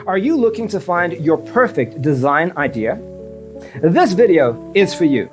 Are you looking to find your perfect design idea? This video is for you.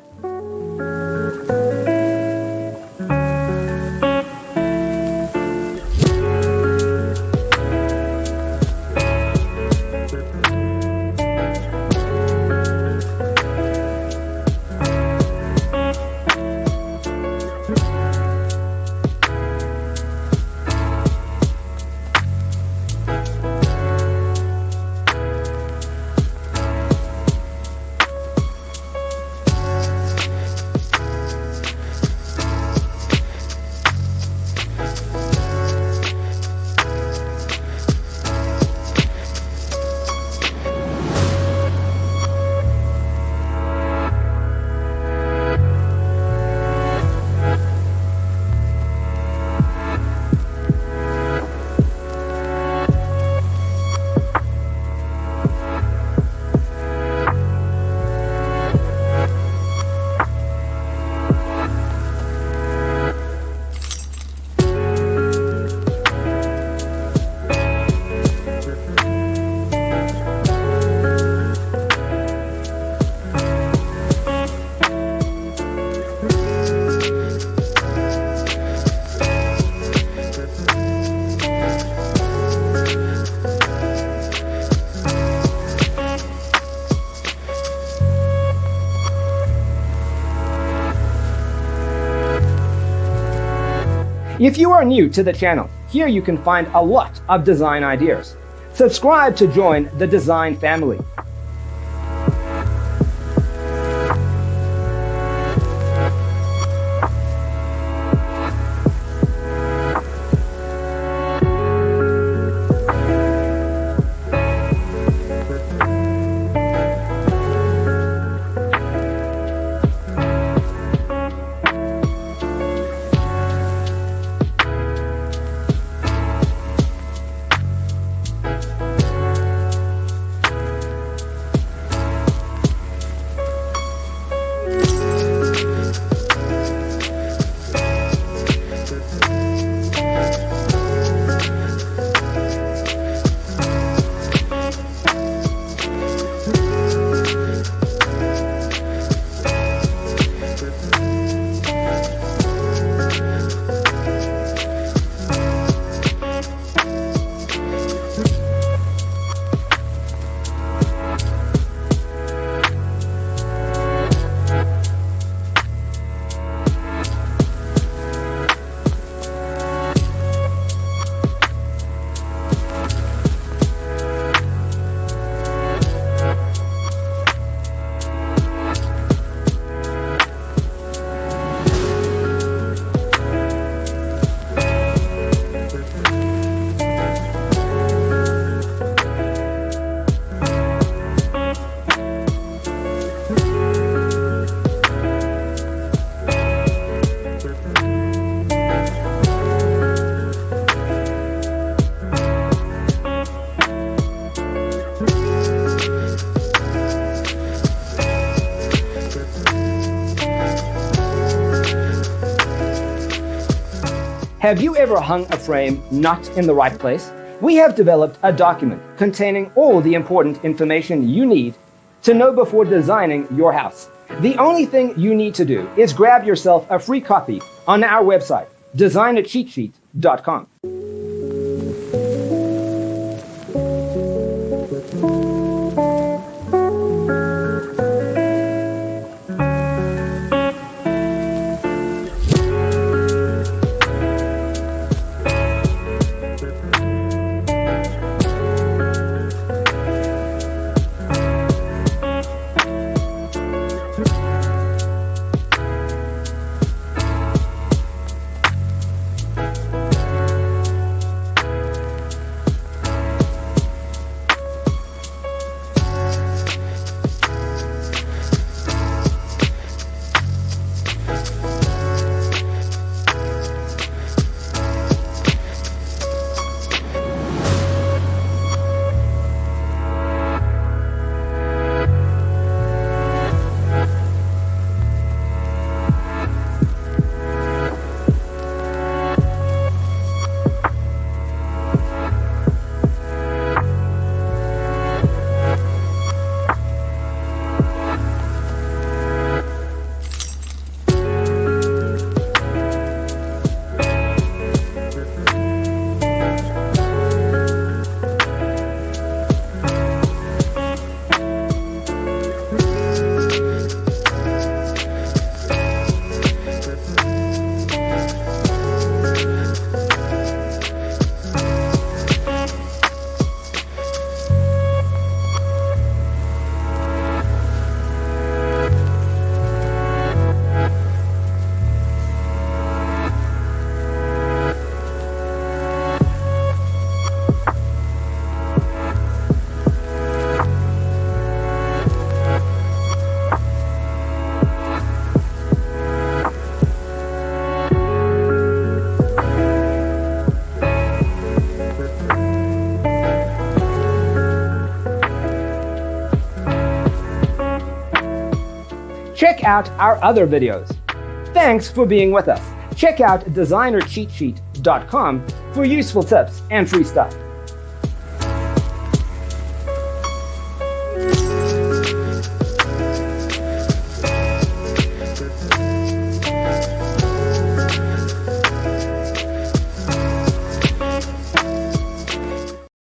If you are new to the channel, here you can find a lot of design ideas. Subscribe to join the design family. Have you ever hung a frame not in the right place? We have developed a document containing all the important information you need to know before designing your house. The only thing you need to do is grab yourself a free copy on our website, designacheatsheet.com. check out our other videos. Thanks for being with us. Check out designercheatsheet.com for useful tips and free stuff.